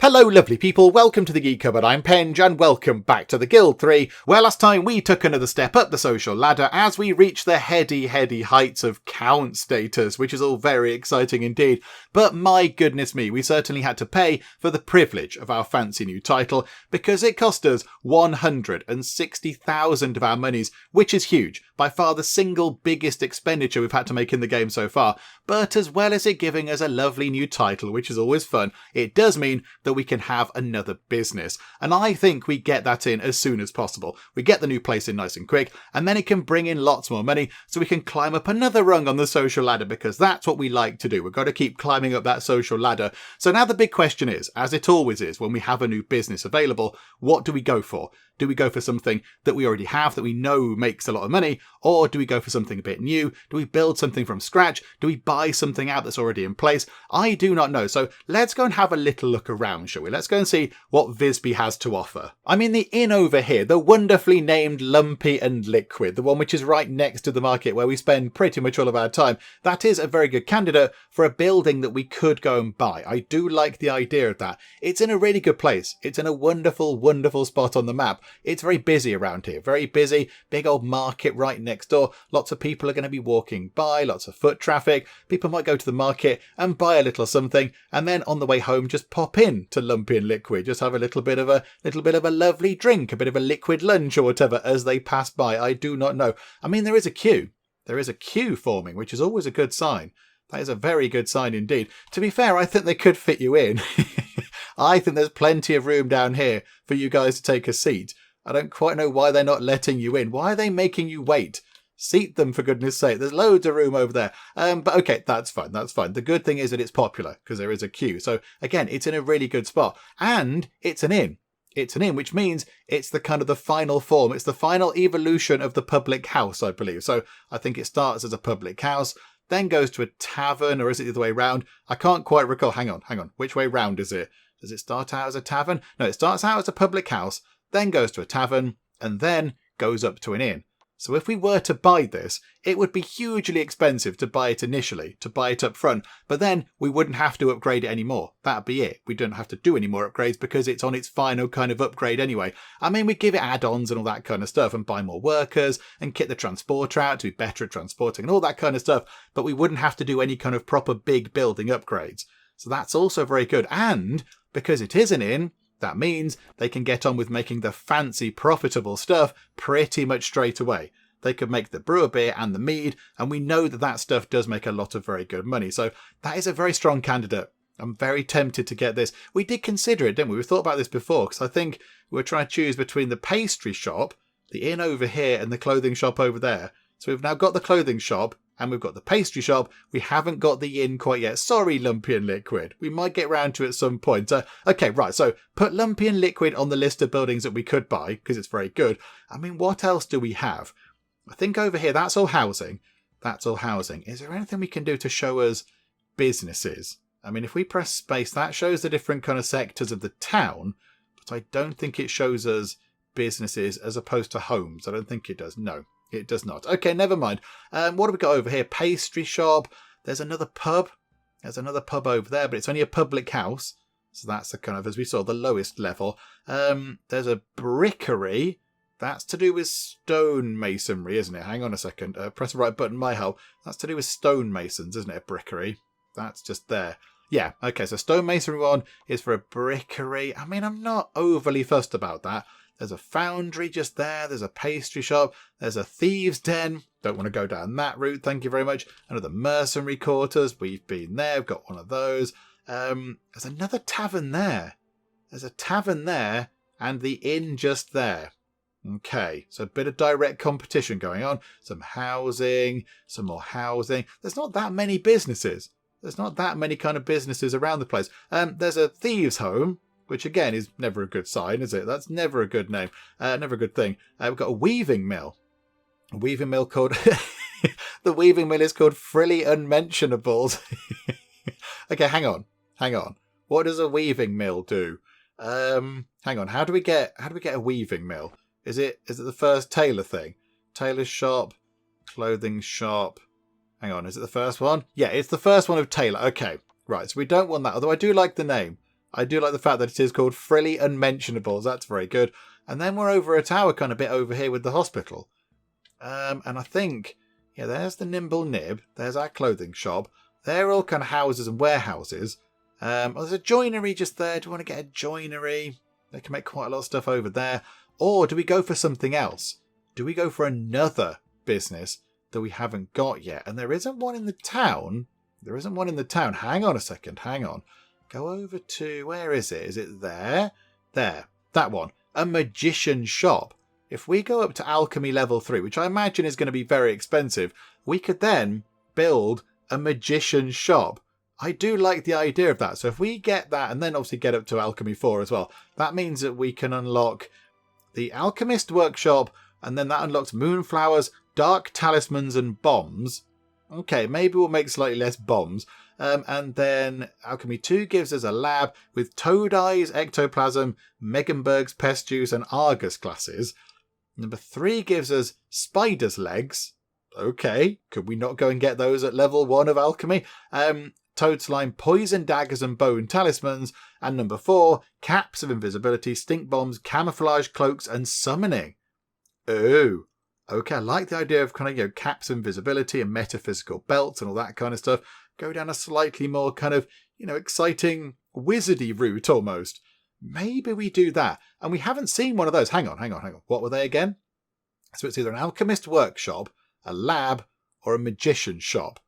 Hello lovely people, welcome to the Geek Cupboard, I'm Penge and welcome back to the Guild 3, where last time we took another step up the social ladder as we reached the heady heights of Count status, which is all very exciting indeed. But my goodness me, we certainly had to pay for the privilege of our fancy new title, because it cost us 160,000 of our monies, which is huge, by far the single biggest expenditure we've had to make in the game so far. But as well as it giving us a lovely new title, which is always fun, it does mean that we can have another business. And I think we get that in as soon as possible. We get the new place in nice and quick, and then it can bring in lots more money so we can climb up another rung on the social ladder, because that's what we like to do. We've got to keep climbing up that social ladder. So now the big question is, as it always is when we have a new business available, what do we go for? Do we go for something that we already have that we know makes a lot of money? Or do we go for something a bit new? Do we build something from scratch? Do we buy something out that's already in place? I do not know. So let's go and have a little look around, shall we? Let's go and see what Visby has to offer. I mean, the inn over here, the wonderfully named Lumpy and Liquid, the one which is right next to the market where we spend pretty much all of our time, that is a very good candidate for a building that we could go and buy. I do like the idea of that. It's in a really good place. It's in a wonderful, wonderful spot on the map. It's very busy around here, very busy, big old market right next door. Lots of people are going to be walking by, lots of foot traffic. People might go to the market and buy a little something, and then on the way home just pop in to Lumpy and Liquid, just have a little bit of a lovely drink, a bit of a liquid lunch or whatever as they pass by. I do not know. I mean, there is a queue. There is a queue forming, which is always a good sign. That is a very good sign indeed. To be fair, I think they could fit you in. I think there's plenty of room down here for you guys to take a seat. I don't quite know why they're not letting you in. Why are they making you wait? Seat them, for goodness sake. There's loads of room over there. But okay, that's fine. That's fine. The good thing is that it's popular because there is a queue. So again, it's in a really good spot. And it's an inn. It's an inn, which means it's the kind of the final form. It's the final evolution of the public house, I believe. So I think it starts as a public house, then goes to a tavern, or is it the other way round? I can't quite recall. Hang on. Which way round is it? Does it start out as a tavern? No, it starts out as a public house, then goes to a tavern, and then goes up to an inn. So if we were to buy this, it would be hugely expensive to buy it initially, to buy it up front, but then we wouldn't have to upgrade it anymore. That'd be it. We don't have to do any more upgrades because it's on its final kind of upgrade anyway. I mean, we give it add-ons and all that kind of stuff and buy more workers and kit the transporter out to be better at transporting and all that kind of stuff, but we wouldn't have to do any kind of proper big building upgrades. So that's also very good. And because it is an inn, that means they can get on with making the fancy, profitable stuff pretty much straight away. They could make the brewer beer and the mead, and we know that that stuff does make a lot of very good money. So that is a very strong candidate. I'm very tempted to get this. We did consider it, didn't we? We thought about this before, because I think we were trying to choose between the pastry shop, the inn over here, and the clothing shop over there. So we've now got the clothing shop, and we've got the pastry shop. We haven't got the inn quite yet. Sorry, Lumpy and Liquid. We might get round to it at some point. Okay, right. So put Lumpy and Liquid on the list of buildings that we could buy because it's very good. I mean, what else do we have? I think over here, that's all housing. That's all housing. Is there anything we can do to show us businesses? I mean, if we press space, that shows the different kind of sectors of the town. But I don't think it shows us businesses as opposed to homes. I don't think it does. No. It does not. Okay, never mind. What do we got over here? Pastry shop. There's another pub. There's another pub over there, but it's only a public house. So that's the kind of, as we saw, the lowest level. There's a brickery. That's to do with stone masonry, isn't it? Hang on a second. Press the right button, my help. That's to do with stonemasons, isn't it? A brickery. That's just there. Yeah, okay, so stonemasonry one is for a brickery. I mean, I'm not overly fussed about that. There's a foundry just there. There's a pastry shop. There's a thieves' den. Don't want to go down that route. Thank you very much. Another mercenary quarters. We've been there. We've got one of those. There's another tavern there. There's a tavern there and the inn just there. Okay, so a bit of direct competition going on. Some housing, some more housing. There's not that many businesses. There's not that many kind of businesses around the place. There's a thieves' home, which again is never a good sign, is it? That's never a good name. Never a good thing. We've got a weaving mill. A weaving mill called... the weaving mill is called Frilly Unmentionables. Okay, hang on. What does a weaving mill do? Hang on. How do we get a weaving mill? Is it the first tailor thing? Tailor's shop, clothing shop. Hang on, is it the first one? Yeah, it's the first one of tailor. Okay, right. So we don't want that, although I do like the name. I do like the fact that it is called Frilly Unmentionables. That's very good. And then we're over at our kind of bit over here with the hospital. And I think, yeah, there's the Nimble Nib. There's our clothing shop. They're all kind of houses and warehouses. There's a joinery just there. Do you want to get a joinery? They can make quite a lot of stuff over there. Or do we go for something else? Do we go for another business that we haven't got yet? And there isn't one in the town. There isn't one in the town. Hang on a second. Hang on. Go over to, where is it? Is it there? There. That one. A magician shop. If we go up to alchemy level 3, which I imagine is going to be very expensive, we could then build a magician shop. I do like the idea of that. So if we get that and then obviously get up to alchemy 4 as well, that means that we can unlock the alchemist workshop, and then that unlocks moonflowers, dark talismans and bombs. Okay, maybe we'll make slightly less bombs. And then Alchemy 2 gives us a lab with Toad Eyes, Ectoplasm, Megenberg's Pest Juice and Argus classes. Number 3 gives us Spider's Legs. Okay, could we not go and get those at level 1 of Alchemy? Toad Slime, Poison Daggers and Bone Talismans. And number 4, Caps of Invisibility, Stink Bombs, Camouflage Cloaks and Summoning. Oh, okay, I like the idea of kind of, caps of invisibility and metaphysical belts and all that kind of stuff. Go down a slightly more kind of, exciting wizardy route almost. Maybe we do that. And we haven't seen one of those. Hang on. What were they again? So it's either an alchemist workshop, a lab, or a magician shop.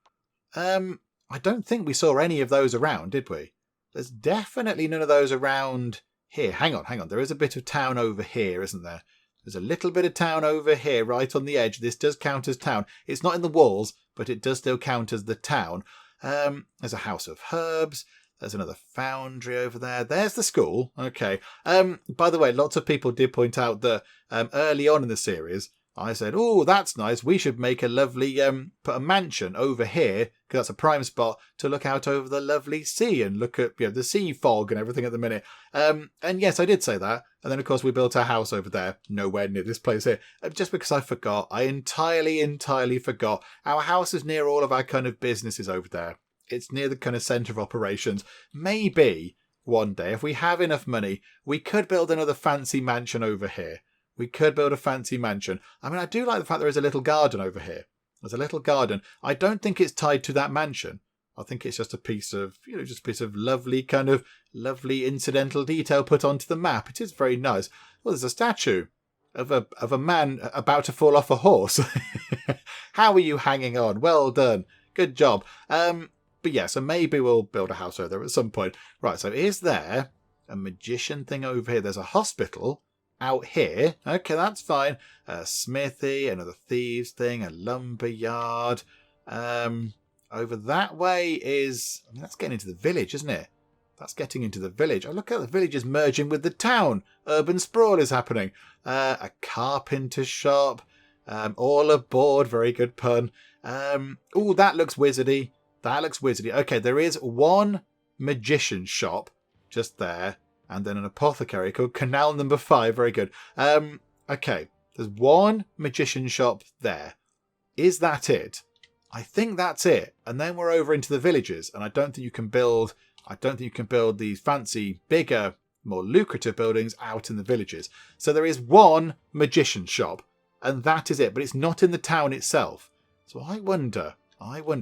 I don't think we saw any of those around, did we? There's definitely none of those around here. Hang on. There is a bit of town over here, isn't there? There's a little bit of town over here, right on the edge. This does count as town. It's not in the walls, but it does still count as the town. There's a house of herbs. There's another foundry over there. There's the school. Okay. By the way, lots of people did point out that early on in the series, I said, oh, that's nice. We should make a lovely, put a mansion over here, because that's a prime spot to look out over the lovely sea and look at the sea fog and everything at the minute. And yes, I did say that. And then, of course, we built our house over there, nowhere near this place here, just because I forgot. I entirely forgot. Our house is near all of our kind of businesses over there. It's near the kind of centre of operations. Maybe one day, if we have enough money, we could build another fancy mansion over here. We could build a fancy mansion. I mean, I do like the fact there is a little garden over here. There's a little garden. I don't think it's tied to that mansion. I think it's just a piece of, lovely incidental detail put onto the map. It is very nice. Well, there's a statue of a man about to fall off a horse. How are you hanging on? Well done. Good job. But yeah, so maybe we'll build a house over there at some point. Right, so is there a magician thing over here? There's a hospital out here. Okay, that's fine. A smithy, another thieves thing, a lumber yard. Over that way is... that's getting into the village, isn't it? That's getting into the village. Oh, look at the village is merging with the town. Urban sprawl is happening. A carpenter shop. All aboard. Very good pun. Oh, that looks wizardy. Okay, there is one magician shop just there. And then an apothecary called Canal Number 5. Very good. Okay, there's one magician shop there. Is that it? I think that's it. And then we're over into the villages. And I don't think you can build these fancy, bigger, more lucrative buildings out in the villages. So there is one magician shop. And that is it. But it's not in the town itself. So I wonder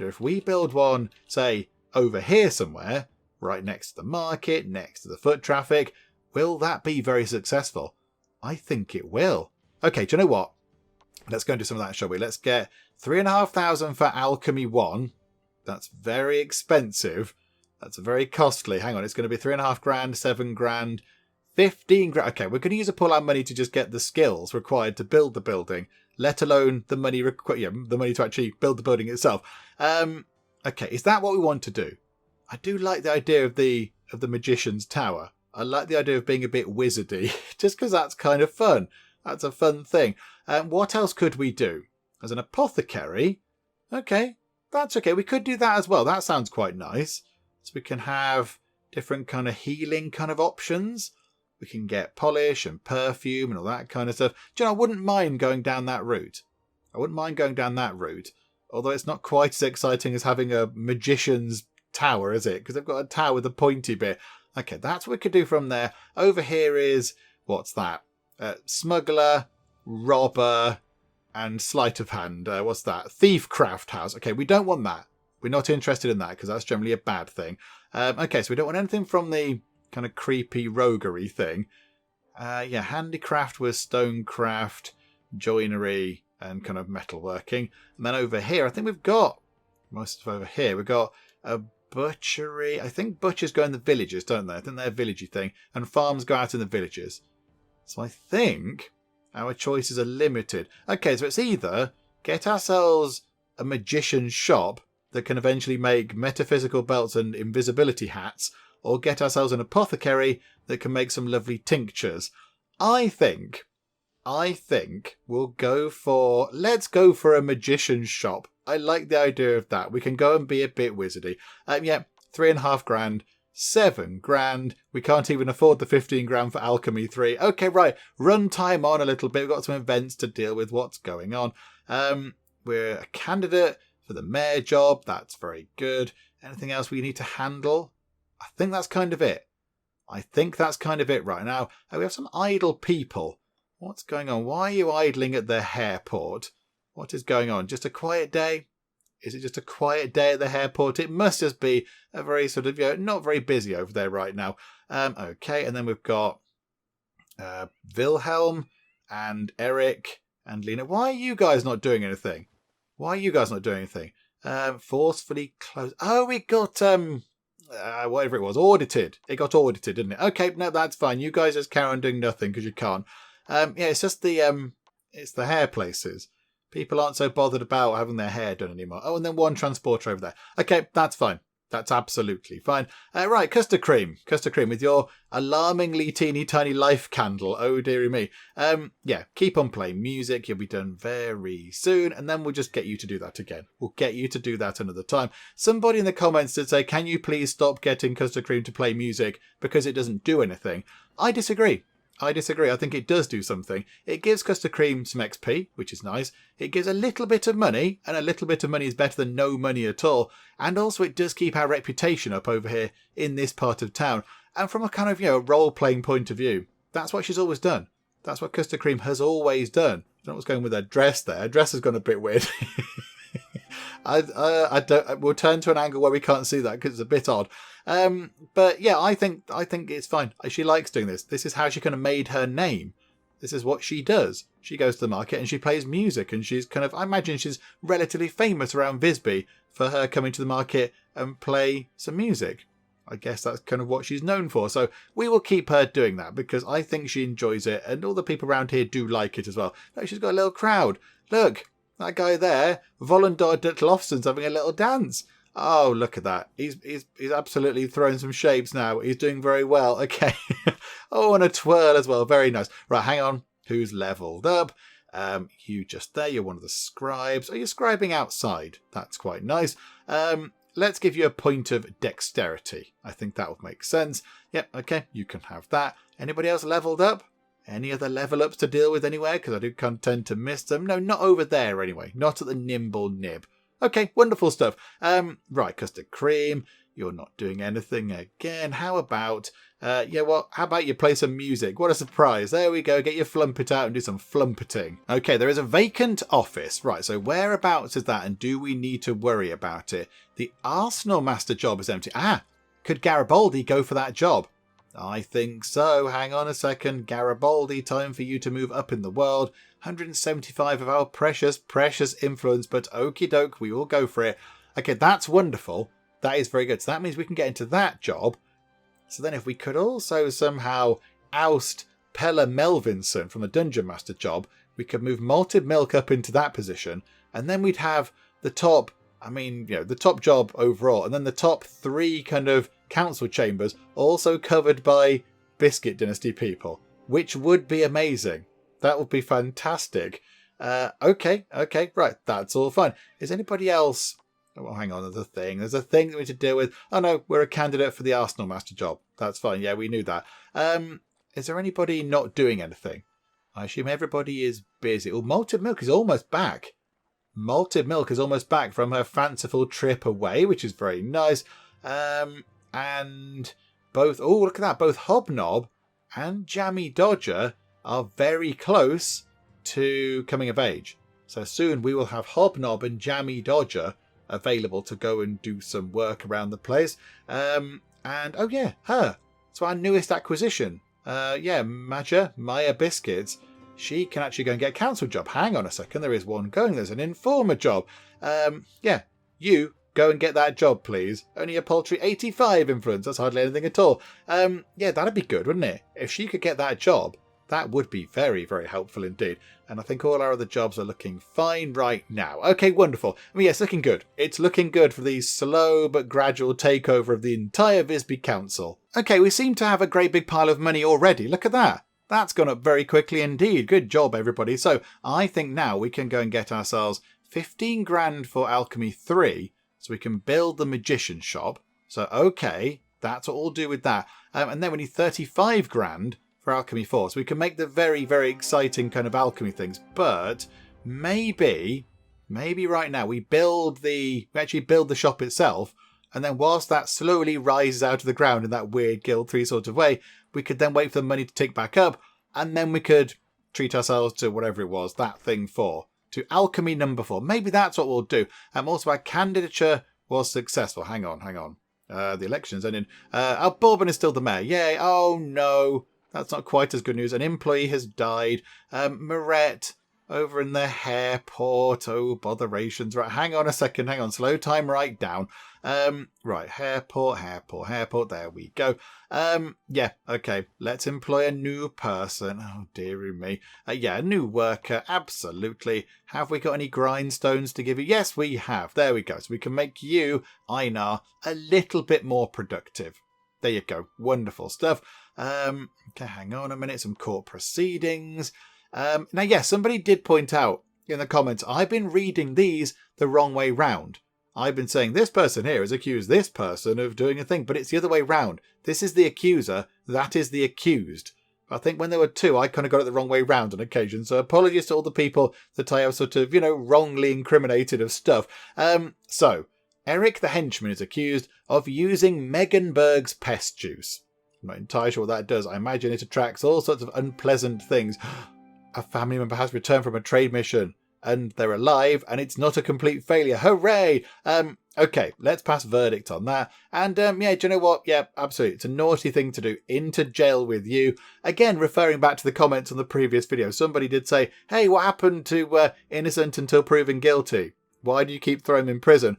if we build one, say, over here somewhere, right next to the market, next to the foot traffic, will that be very successful? I think it will. Okay, do you know what? Let's go and do some of that, shall we? Let's get 3,500 for Alchemy 1. That's very expensive. That's very costly. Hang on, it's going to be 3.5 grand, 7 grand, 15 grand. Okay, we're going to use up all our money to just get the skills required to build the building, let alone the money the money to actually build the building itself. Okay, is that what we want to do? I do like the idea of the magician's tower. I like the idea of being a bit wizardy, just because that's kind of fun. That's a fun thing. What else could we do? As an apothecary, okay, that's okay. We could do that as well. That sounds quite nice. So we can have different kind of healing kind of options. We can get polish and perfume and all that kind of stuff. Do you know, I wouldn't mind going down that route. Although it's not quite as exciting as having a magician's tower, is it? Because they've got a tower with a pointy bit. Okay, that's what we could do from there. Over here is, what's that? Smuggler, robber, and sleight of hand. What's that? Thief craft house. Okay, we don't want that. We're not interested in that because that's generally a bad thing. Okay, so we don't want anything from the kind of creepy roguery thing. Yeah, handicraft was stonecraft, joinery, and kind of metalworking. And then over here, I think we've got most of over here. We've got a butchery. I think butchers go in the villages, don't they? I think they're a villagey thing. And farms go out in the villages. So I think our choices are limited. Okay, so it's either get ourselves a magician's shop that can eventually make metaphysical belts and invisibility hats, or get ourselves an apothecary that can make some lovely tinctures. I think we'll go for... Let's go for a magician's shop. I like the idea of that. We can go and be a bit wizardy. Yeah, 3.5 grand. 7 grand. We can't even afford the 15 grand for Alchemy 3. Okay, right. Run time on a little bit. We've got some events to deal with. What's going on? We're a candidate for the mayor job. That's very good. Anything else we need to handle? I think that's kind of it. Right now. We have some idle people. What's going on? Why are you idling at the hairport? What is going on? Just a quiet day? Is it just a quiet day at the hairport? It must just be a very sort of, not very busy over there right now. Okay, and then we've got Wilhelm and Eric and Lena. Why are you guys not doing anything? Forcefully close. Oh, we got whatever it was, audited. It got audited, didn't it? Okay, no, that's fine. You guys just carry on doing nothing because you can't. Yeah, it's just it's the hair places. People aren't so bothered about having their hair done anymore. Oh, and then one transporter over there. Okay, that's fine. That's absolutely fine. Right, custard cream with your alarmingly teeny tiny life candle. Oh, dearie me. Yeah, keep on playing music. You'll be done very soon. And then we'll just get you to do that again. We'll get you to do that another time. Somebody in the comments did say, can you please stop getting custard cream to play music because it doesn't do anything? I disagree. I think it does do something. It gives Custard Cream some XP, which is nice. It gives a little bit of money, and a little bit of money is better than no money at all. And also it does keep our reputation up over here in this part of town. And from a kind of, role-playing point of view, that's what she's always done. That's what Custard Cream has always done. I don't know what's going with her dress there. Her dress has gone a bit weird. We'll turn to an angle where we can't see that because it's a bit odd. But yeah, I think it's fine. She likes doing this. This is how she kind of made her name. This is what she does. She goes to the market and she plays music, and she's kind of, I imagine she's relatively famous around Visby for her coming to the market and play some music. I guess that's kind of what she's known for. So we will keep her doing that because I think she enjoys it, and all the people around here do like it as well. Look, she's got a little crowd. Look, that guy there, Volendar Dutlofsen's having a little dance. Oh, look at that. He's absolutely throwing some shapes now. He's doing very well. Okay. Oh, and a twirl as well. Very nice. Right, hang on. Who's leveled up? You just there. You're one of the scribes. Oh, you're scribing outside. That's quite nice. Let's give you a point of dexterity. I think that would make sense. Yep, okay. You can have that. Anybody else leveled up? Any other level ups to deal with anywhere? Because I do tend to miss them. No, not over there anyway. Not at the nimble nib. Okay, wonderful stuff. Right, custard cream. You're not doing anything again. How about, how about you play some music? What a surprise. There we go. Get your flumpet out and do some flumpeting. Okay, there is a vacant office. Right, so whereabouts is that, and do we need to worry about it? The Arsenal master job is empty. Could Garibaldi go for that job? I think so. Hang on a second. Garibaldi, time for you to move up in the world. 175 of our precious influence, but okie doke, we will go for it. Okay, that's wonderful. That is very good. So that means we can get into that job. So then if we could also somehow oust Pella Melvinson from the Dungeon Master job, we could move MaltedMilk up into that position, and then we'd have the top, the top job overall, and then the top 3 kind of council chambers also covered by Biscuit Dynasty people, which would be amazing. That would be fantastic. Okay, right, that's all fine. Is anybody else... Oh, hang on, there's a thing that we need to deal with. Oh no, we're a candidate for the Arsenal Master job. That's fine, yeah, we knew that. Is there anybody not doing anything? I assume everybody is busy. Oh, MaltedMilk is almost back. MaltedMilk is almost back from her fanciful trip away, which is very nice. And both, oh, look at that, both Hobnob and Jammy Dodger are very close to coming of age. So soon we will have Hobnob and Jammy Dodger available to go and do some work around the place. And, oh yeah, her. So our newest acquisition. Maya Biscuits. She can actually go and get a council job. Hang on a second, there is one going. There's an informer job. You go and get that job, please. Only a paltry 85 influence. That's hardly anything at all. That'd be good, wouldn't it? If she could get that job, that would be very, very helpful indeed. And I think all our other jobs are looking fine right now. Okay, wonderful. I mean, yes, looking good. It's looking good for the slow but gradual takeover of the entire Visby Council. Okay, we seem to have a great big pile of money already. Look at that. That's gone up very quickly indeed. Good job, everybody. So I think now we can go and get ourselves 15 grand for Alchemy 3, so we can build the Magician shop. So, okay, that's what we'll do with that. And then we need 35 grand for Alchemy 4, so we can make the very, very exciting kind of alchemy things. But maybe right now we actually build the shop itself, and then whilst that slowly rises out of the ground in that weird Guild 3 sort of way, we could then wait for the money to tick back up, and then we could treat ourselves to whatever it was, that thing 4, to Alchemy number 4. Maybe that's what we'll do. Also, our candidature was successful. Hang on. The election's ending. Bourbon is still the mayor. Yay. Oh, no. That's not quite as good news. An employee has died. Moret over in the Hairport. Oh, botherations. Right, hang on a second. Hang on. Slow time right down. Right, Hairport. There we go. Okay. Let's employ a new person. Oh, dearie me. A new worker. Absolutely. Have we got any grindstones to give you? Yes, we have. There we go. So we can make you, Einar, a little bit more productive. There you go. Wonderful stuff. Okay, hang on a minute. Some court proceedings. Somebody did point out in the comments, I've been reading these the wrong way round. I've been saying this person here has accused this person of doing a thing, but it's the other way round. This is the accuser. That is the accused. I think when there were two, I kind of got it the wrong way round on occasion. So apologies to all the people that I have sort of, wrongly incriminated of stuff. So Eric the henchman is accused of using Meganberg's pest juice. I'm not entirely sure what that does. I imagine it attracts all sorts of unpleasant things. A family member has returned from a trade mission and they're alive and it's not a complete failure. Hooray! Okay, let's pass verdict on that. And do you know what? Yeah, absolutely. It's a naughty thing to do. Into jail with you. Again, referring back to the comments on the previous video, somebody did say, hey, what happened to innocent until proven guilty? Why do you keep throwing him in prison?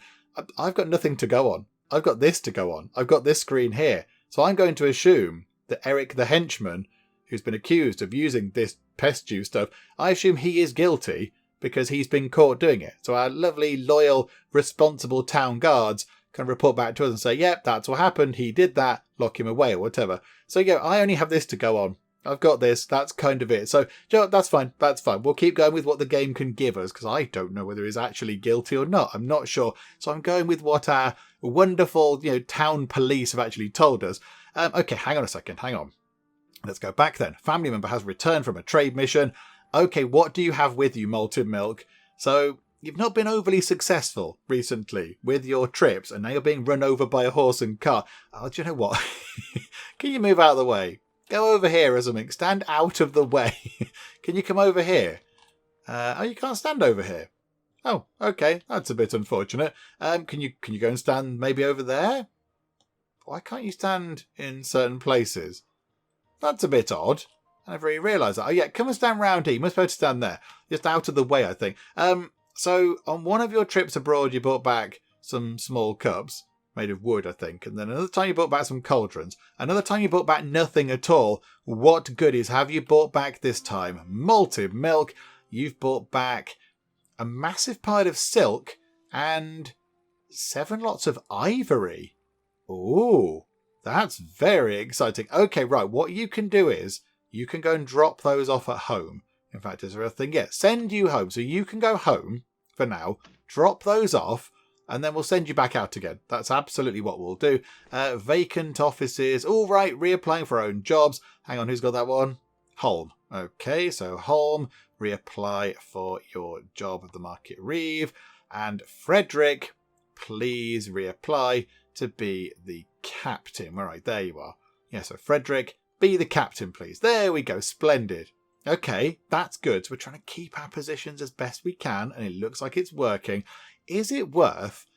I've got nothing to go on. I've got this to go on. I've got this screen here. So I'm going to assume that Eric the henchman, who's been accused of using this pest juice stuff, I assume he is guilty because he's been caught doing it. So our lovely, loyal, responsible town guards can report back to us and say, yep, that's what happened. He did that. Lock him away or whatever. So I only have this to go on. I've got this. That's kind of it. So that's fine. That's fine. We'll keep going with what the game can give us because I don't know whether he's actually guilty or not. I'm not sure. So I'm going with what our wonderful, town police have actually told us. Okay, hang on a second. Hang on. Let's go back then. Family member has returned from a trade mission. Okay, what do you have with you, MaltedMilk? So you've not been overly successful recently with your trips and now you're being run over by a horse and car. Oh, do you know what? Can you move out of the way? Go over here or something. Stand out of the way. Can you come over here? You can't stand over here. Oh, okay. That's a bit unfortunate. Can you go and stand maybe over there? Why can't you stand in certain places? That's a bit odd. I never really realised that. Oh, yeah, come and stand round here. You must be able to stand there. Just out of the way, I think. So on one of your trips abroad, you brought back some small cups made of wood, I think. And then another time you brought back some cauldrons. Another time you brought back nothing at all. What goodies have you brought back this time? MaltedMilk. You've brought back a massive pile of silk and 7 lots of ivory. Ooh, that's very exciting. Okay, right. What you can do is you can go and drop those off at home. In fact, is there a thing? Yeah, send you home. So you can go home for now, drop those off, and then we'll send you back out again. That's absolutely what we'll do. Vacant offices. All right, reapplying for our own jobs. Hang on, who's got that one? Holm. Okay, so Holm, reapply for your job at the Market Reeve. And Frederick, please reapply to be the captain. All right, there you are. Yeah, so Frederick, be the captain, please. There we go. Splendid. Okay, that's good. So we're trying to keep our positions as best we can, and it looks like it's working. Is it worth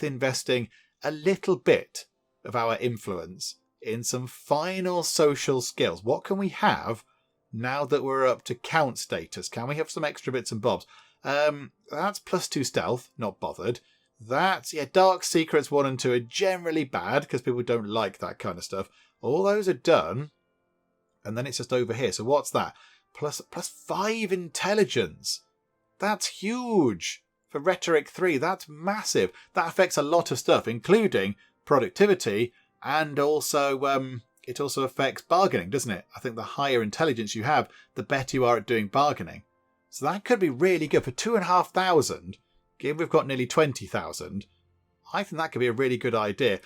investing a little bit of our influence in some final social skills? What can we have now that we're up to count status? Can we have some extra bits and bobs? That's +2 stealth, not bothered. That's, dark secrets 1 and 2 are generally bad because people don't like that kind of stuff. All those are done. And then it's just over here. So what's that? Plus 5 intelligence. That's huge. For rhetoric 3, that's massive. That affects a lot of stuff, including productivity, and also it also affects bargaining, doesn't it? I think the higher intelligence you have, the better you are at doing bargaining. So that could be really good. For 2,500, given we've got nearly 20,000, I think that could be a really good idea.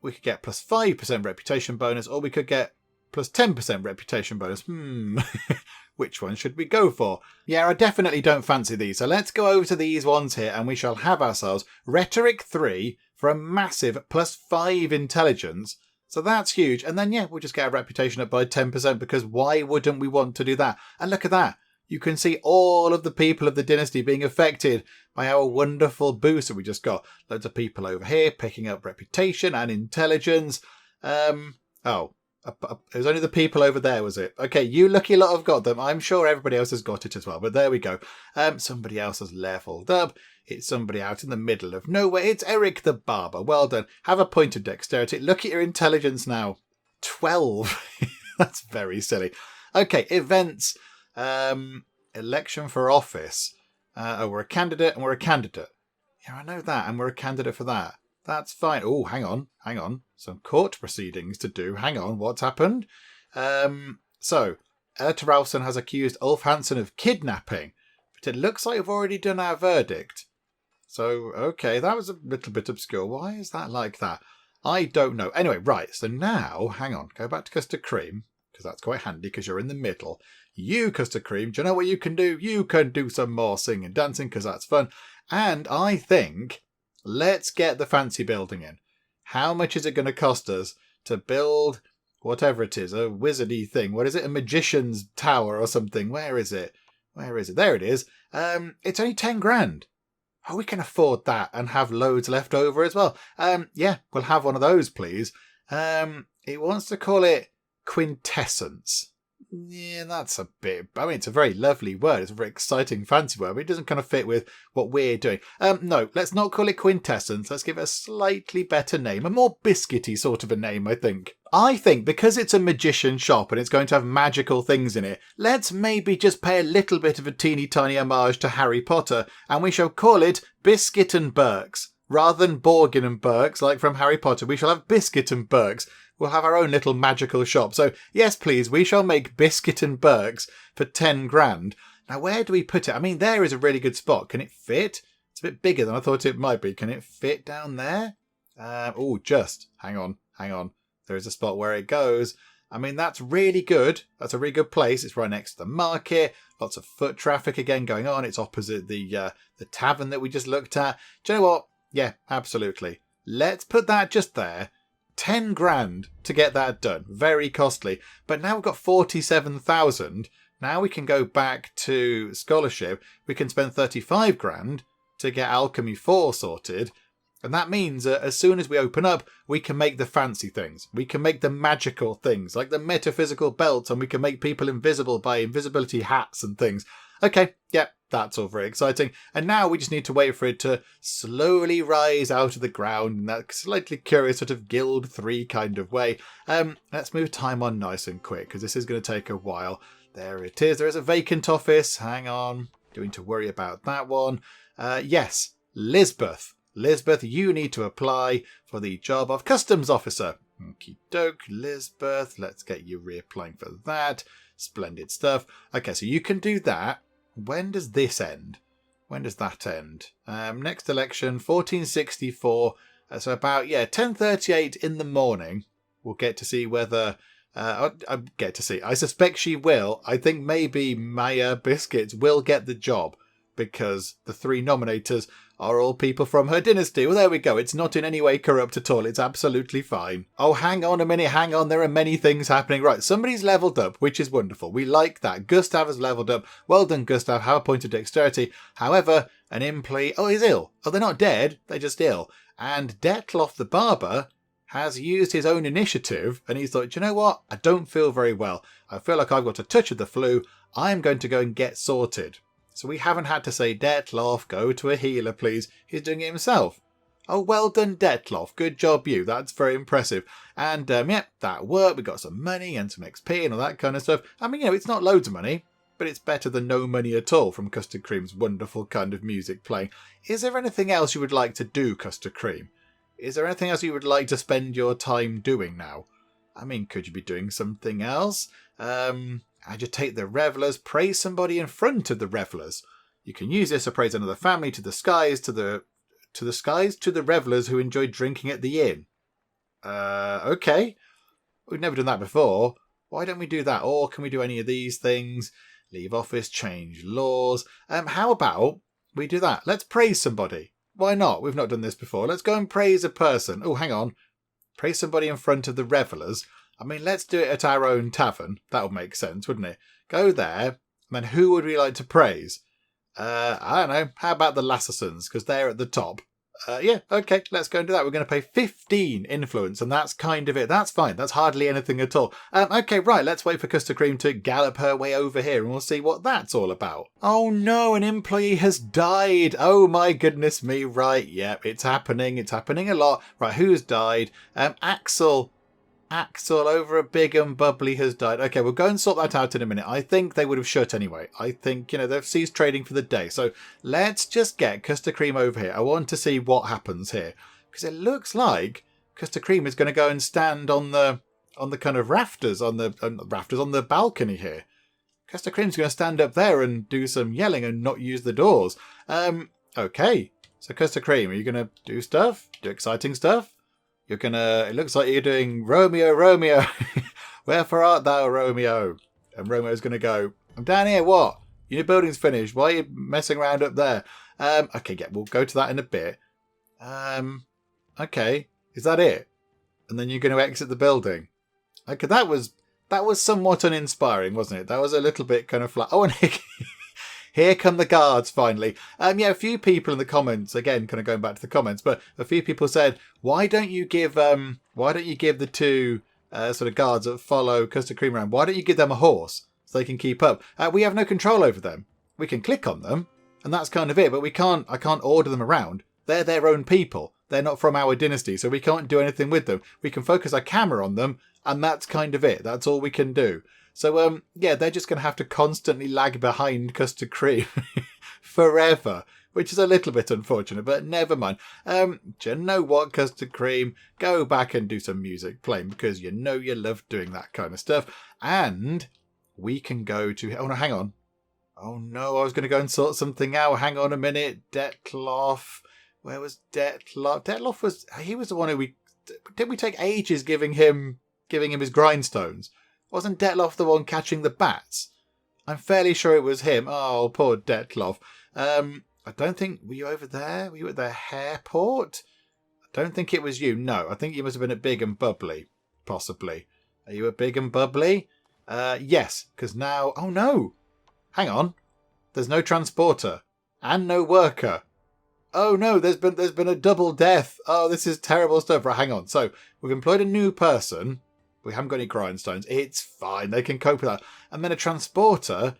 We could get plus 5% reputation bonus, or we could get plus 10% reputation bonus. Which one should we go for? Yeah, I definitely don't fancy these. So let's go over to these ones here, and we shall have ourselves Rhetoric 3 for a massive plus 5 intelligence. So that's huge. And then, we'll just get our reputation up by 10%, because why wouldn't we want to do that? And look at that. You can see all of the people of the dynasty being affected by our wonderful boost that we just got. Loads of people over here picking up reputation and intelligence. It was only the people over there, was it? Okay, you lucky lot have got them. I'm sure everybody else has got it as well, but there we go. Somebody else has leveled up. It's somebody out in the middle of nowhere. It's Eric the Barber. Well done. Have a point of dexterity. Look at your intelligence now. 12. That's very silly. Okay, events. Election for office. We're a candidate and we're a candidate. Yeah, I know that, and we're a candidate for that. That's fine. Oh, hang on. Some court proceedings to do. Hang on, what's happened? So, Erta Ralston has accused Ulf Hansen of kidnapping, but it looks like we've already done our verdict. So, okay, that was a little bit obscure. Why is that like that? I don't know. Anyway, right, so now, hang on, go back to Custard Cream, because that's quite handy because you're in the middle. You, Custard Cream, do you know what you can do? You can do some more singing and dancing because that's fun. And I think, let's get the fancy building in. How much is it going to cost us to build whatever it is, a wizardy thing? What is it? A magician's tower or something? Where is it? There it is. It's only 10 grand. Oh, we can afford that and have loads left over as well. We'll have one of those, please. It wants to call it quintessence. Yeah, that's a bit... I mean, it's a very lovely word. It's a very exciting, fancy word, but it doesn't kind of fit with what we're doing. No, let's not call it quintessence. Let's give it a slightly better name. A more biscuity sort of a name, I think. I think because it's a magician shop and it's going to have magical things in it, let's maybe just pay a little bit of a teeny tiny homage to Harry Potter, and we shall call it Biscuit and Berks. Rather than Borgin and Berks, like from Harry Potter, we shall have Biscuit and Berks. We'll have our own little magical shop. So, yes, please, we shall make Biscuit and Berks for 10 grand. Now, where do we put it? I mean, there is a really good spot. Can it fit? It's a bit bigger than I thought it might be. Can it fit down there? Hang on. There is a spot where it goes. I mean, that's really good. That's a really good place. It's right next to the market. Lots of foot traffic again going on. It's opposite the tavern that we just looked at. Do you know what? Yeah, absolutely. Let's put that just there. 10 grand to get that done. Very costly. But now we've got 47,000. Now we can go back to scholarship. We can spend 35 grand to get Alchemy 4 sorted. And that means that as soon as we open up, we can make the fancy things. We can make the magical things, like the metaphysical belt, and we can make people invisible by invisibility hats and things. Okay, yep, that's all very exciting. And now we just need to wait for it to slowly rise out of the ground in that slightly curious sort of Guild 3 kind of way. Let's move time on nice and quick, because this is going to take a while. There it is. There is a vacant office. Hang on. Don't need to worry about that one. Yes, Lisbeth. Lisbeth, you need to apply for the job of Customs Officer. Okie doke, Lisbeth. Let's get you reapplying for that. Splendid stuff. Okay, so you can do that. When does this end? When does that end? Next election, 1464. So about, 10:38 in the morning. We'll get to see whether... I suspect she will. I think maybe Maya Biscuits will get the job. because the 3 nominators are all people from her dynasty. Well, there we go. It's not in any way corrupt at all. It's absolutely fine. Oh, hang on a minute. Hang on. There are many things happening. Right. Somebody's leveled up, which is wonderful. We like that. Gustav has leveled up. Well done, Gustav. Have a point of dexterity. However, an employee... Oh, he's ill. Oh, they're not dead. They're just ill. And Detloff the barber has used his own initiative and he's thought, you know what? I don't feel very well. I feel like I've got a touch of the flu. I'm going to go and get sorted. So we haven't had to say, Detloff, go to a healer, please. He's doing it himself. Oh, well done, Detloff. Good job, you. That's very impressive. And, yeah, that worked. We got some money and some XP and all that kind of stuff. I mean, it's not loads of money, but it's better than no money at all from Custard Cream's wonderful kind of music playing. Is there anything else you would like to do, Custard Cream? Is there anything else you would like to spend your time doing now? I mean, could you be doing something else? Agitate the revellers, praise somebody in front of the revellers. You can use this to praise another family, to the skies, to the revellers who enjoy drinking at the inn. Okay. We've never done that before. Why don't we do that? Or can we do any of these things? Leave office, change laws. How about we do that? Let's praise somebody. Why not? We've not done this before. Let's go and praise a person. Oh, hang on. Praise somebody in front of the revellers. I mean, let's do it at our own tavern. That would make sense, wouldn't it? Go there, and then who would we like to praise? I don't know. How about the Lassersons? Because they're at the top. Yeah, okay, let's go and do that. We're going to pay 15 influence, and that's kind of it. That's fine. That's hardly anything at all. Okay, right, let's wait for Custard Cream to gallop her way over here, and we'll see what that's all about. Oh no, an employee has died. Oh my goodness me, right, yep, it's happening. It's happening a lot. Right, who's died? Axel over a big and bubbly has died. Okay, we'll go and sort that out in a minute. I think they would have shut anyway. I think, they've ceased trading for the day. So let's just get Custard Cream over here. I want to see what happens here. Because it looks like Custard Cream is going to go and stand on the kind of rafters, on the balcony here. Custard Cream's going to stand up there and do some yelling and not use the doors. Okay. So Custard Cream, are you going to do stuff? Do exciting stuff? It looks like you're doing Romeo, Romeo. Wherefore art thou, Romeo? And Romeo's going to go, I'm down here, what? Your building's finished. Why are you messing around up there? Okay, yeah, we'll go to that in a bit. Okay, is that it? And then you're going to exit the building. Okay, that was somewhat uninspiring, wasn't it? That was a little bit kind of flat. Oh, and here come the guards, finally. Yeah, a few people in the comments, again, kind of going back to the comments, but a few people said, why don't you give the 2 sort of guards that follow Custard Cream around, why don't you give them a horse so they can keep up? We have no control over them. We can click on them, and that's kind of it, but I can't order them around. They're their own people. They're not from our dynasty, so we can't do anything with them. We can focus our camera on them, and that's kind of it. That's all we can do. So, yeah, they're just going to have to constantly lag behind Custard Cream forever, which is a little bit unfortunate, but never mind. Do you know what, Custard Cream? Go back and do some music playing, because you know you love doing that kind of stuff. And we can go to... Oh, no, hang on. Oh, no, I was going to go and sort something out. Hang on a minute. Detloff. Where was Detloff? Detloff was... He was the one who Didn't we take ages giving him his grindstones? Wasn't Detloff the one catching the bats? I'm fairly sure it was him. Oh, poor Detloff. I don't think... Were you over there? Were you at the airport? I don't think it was you. No, I think you must have been at Big and Bubbly. Possibly. Are you at Big and Bubbly? Yes, because now... Oh, no. Hang on. There's no transporter. And no worker. Oh, no, there's been a double death. Oh, this is terrible stuff. Right, hang on. So, we've employed a new person... We haven't got any grindstones. It's fine. They can cope with that. And then a transporter.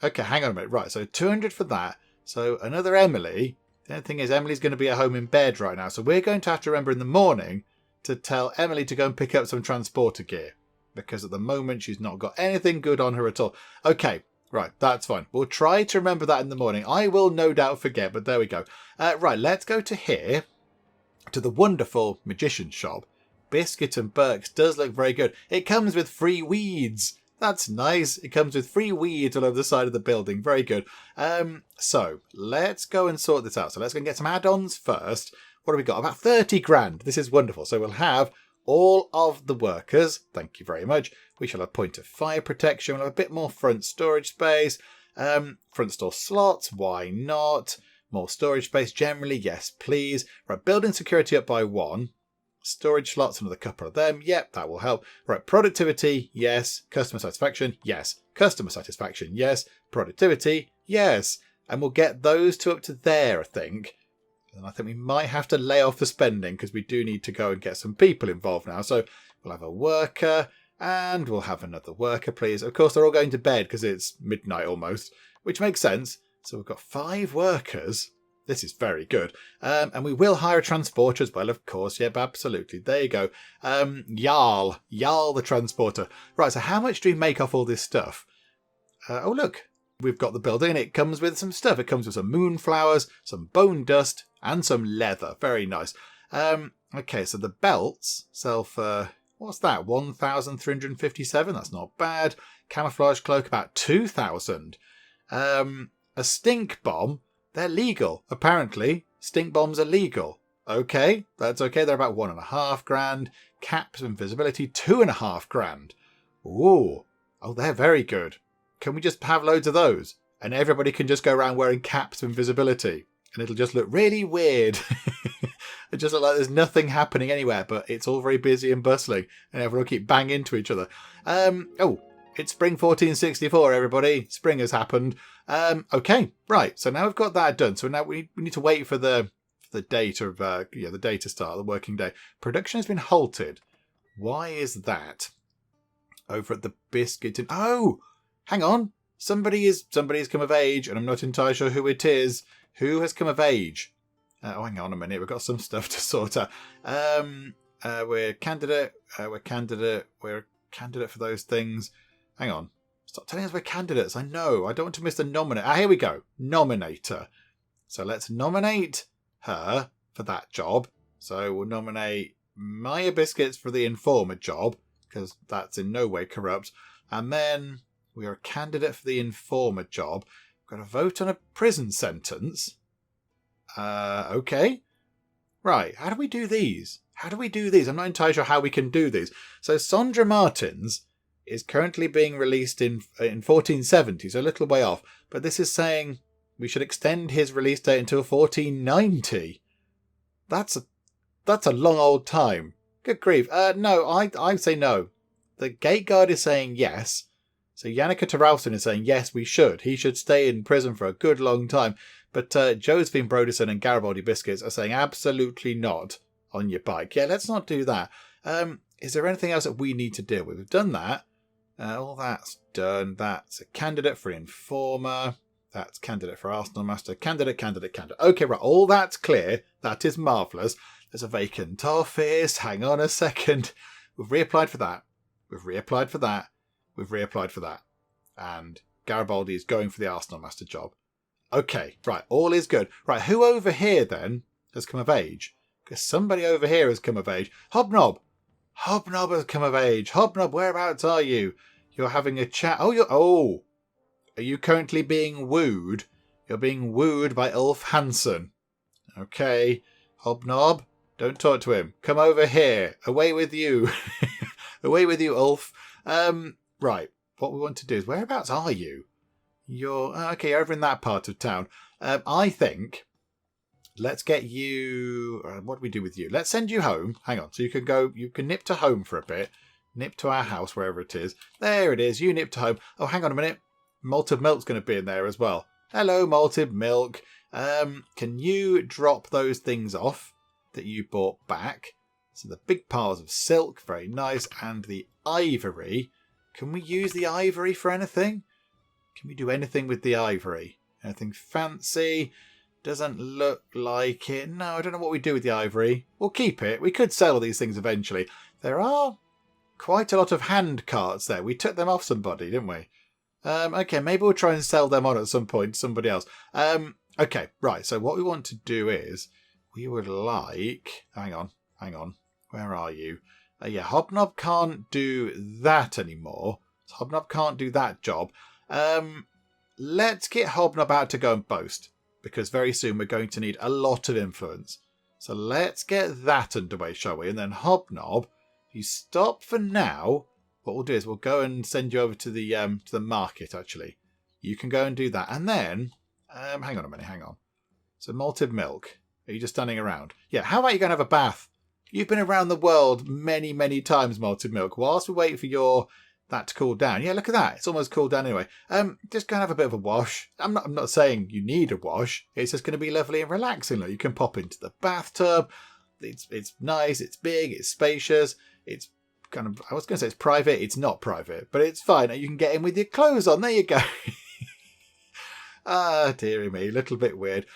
Okay, hang on a minute. Right, so 200 for that. So another Emily. The only thing is Emily's going to be at home in bed right now. So we're going to have to remember in the morning to tell Emily to go and pick up some transporter gear. Because at the moment she's not got anything good on her at all. Okay, right, that's fine. We'll try to remember that in the morning. I will no doubt forget, but there we go. Right, let's go to here. To the wonderful magician's shop. Biscuit and Burke's does look very good. It comes with free weeds. That's nice. It comes with free weeds all over the side of the building. Very good. So let's go and sort this out. So let's go and get some add-ons first. What have we got? About 30 grand. This is wonderful. So we'll have all of the workers. Thank you very much. We shall have point of fire protection. We'll have a bit more front storage space. Front store slots, why not? More storage space generally, yes please. Right, building security up by 1. Storage slots, another couple of them. Yep, that will help. Right, productivity, yes. Customer satisfaction, yes. Customer satisfaction, yes. Productivity, yes. And we'll get those two up to there, I think. And I think we might have to lay off the spending because we do need to go and get some people involved now. So we'll have a worker and we'll have another worker, please. Of course, they're all going to bed because it's midnight almost, which makes sense. So we've got 5 workers. This is very good. And we will hire a transporter as well, of course. Yep, absolutely. There you go. Jarl the transporter. Right, so how much do we make off all this stuff? Oh, look. We've got the building and it comes with some stuff. It comes with some moonflowers, some bone dust, and some leather. Very nice. Okay, so the belts sell for, what's that? 1,357. That's not bad. Camouflage cloak, about 2,000. A stink bomb. They're legal, apparently. Stink bombs are legal. Okay, that's okay. They're about 1.5 grand. Caps and visibility, 2.5 grand. Ooh. Oh, they're very good. Can we just have loads of those? And everybody can just go around wearing caps and visibility. And it'll just look really weird. It just looks like there's nothing happening anywhere, but it's all very busy and bustling. And everyone will keep banging into each other. Oh, it's spring 1464, everybody. Spring has happened. Okay, right. So now we've got that done. So now we need to wait for the date of the day to start, the working day. Production has been halted. Why is that? Over at the Biscuit. Oh, hang on. Somebody's come of age, and I'm not entirely sure who it is. Who has come of age? Hang on a minute. We've got some stuff to sort out. We're candidate. We're candidate for those things. Hang on. Stop telling us we're candidates. I know. I don't want to miss the nominate. Here we go. Nominator. So let's nominate her for that job. So we'll nominate Maya Biscuits for the informer job, because that's in no way corrupt. And then we are a candidate for the informer job. We've got to vote on a prison sentence. Okay. Right. How do we do these? I'm not entirely sure how we can do these. So Sandra Martins is currently being released in 1470, so a little way off. But this is saying we should extend his release date until 1490. That's a long old time. Good grief. No, I say no. The gate guard is saying yes. So Yannicka Taralson is saying yes, we should. He should stay in prison for a good long time. But Josephine Broderson and Garibaldi Biscuits are saying absolutely not on your bike. Yeah, let's not do that. Is there anything else that we need to deal with? We've done that. All that's done. That's a candidate for informer. That's candidate for Arsenal Master. Candidate. Okay, right. All that's clear. That is marvellous. There's a vacant office. Hang on a second. We've reapplied for that. We've reapplied for that. And Garibaldi is going for the Arsenal Master job. Okay, right. All is good. Right, who over here then has come of age? Because somebody over here has come of age. Hobnob has come of age. Hobnob, whereabouts are you? You're having a chat. Are you currently being wooed? You're being wooed by Ulf Hansen. Okay. Hobnob, don't talk to him. Come over here. Away with you. Away with you, Ulf. Right. What we want to do is, whereabouts are you? You're okay, over in that part of town. I think let's get you. What do we do with you? Let's send you home. Hang on. So you can go. You can nip to home for a bit. Nip to our house, wherever it is. There it is. You nip to home. Oh, hang on a minute. MaltedMilk's going to be in there as well. Hello, MaltedMilk. Can you drop those things off that you bought back? So the big piles of silk, very nice, and the ivory. Can we use the ivory for anything? Can we do anything with the ivory? Anything fancy? Doesn't look like it. No, I don't know what we do with the ivory. We'll keep it. We could sell these things eventually. There are quite a lot of hand carts there. We took them off somebody, didn't we? Okay, maybe we'll try and sell them on at some point to somebody else. Okay, right. So what we want to do is we would like... Hang on. Where are you? Yeah, Hobnob can't do that anymore. Hobnob can't do that job. Let's get Hobnob out to go and boast, because very soon we're going to need a lot of influence. So let's get that underway, shall we? And then Hobnob, if you stop for now, what we'll do is we'll go and send you over to the market, actually. You can go and do that. And then, hang on a minute, hang on. So MaltedMilk, are you just standing around? Yeah, how about you go and have a bath? You've been around the world many, many times, MaltedMilk. Whilst we wait for that to cool down. Yeah, look at that. It's almost cooled down anyway. Just go and have a bit of a wash. I'm not saying you need a wash. It's just going to be lovely and relaxing. Look, you can pop into the bathtub. It's nice. It's big. It's spacious. It's kind of, I was going to say it's private. It's not private, but it's fine. You can get in with your clothes on. There you go. Ah, dearie me. A little bit weird.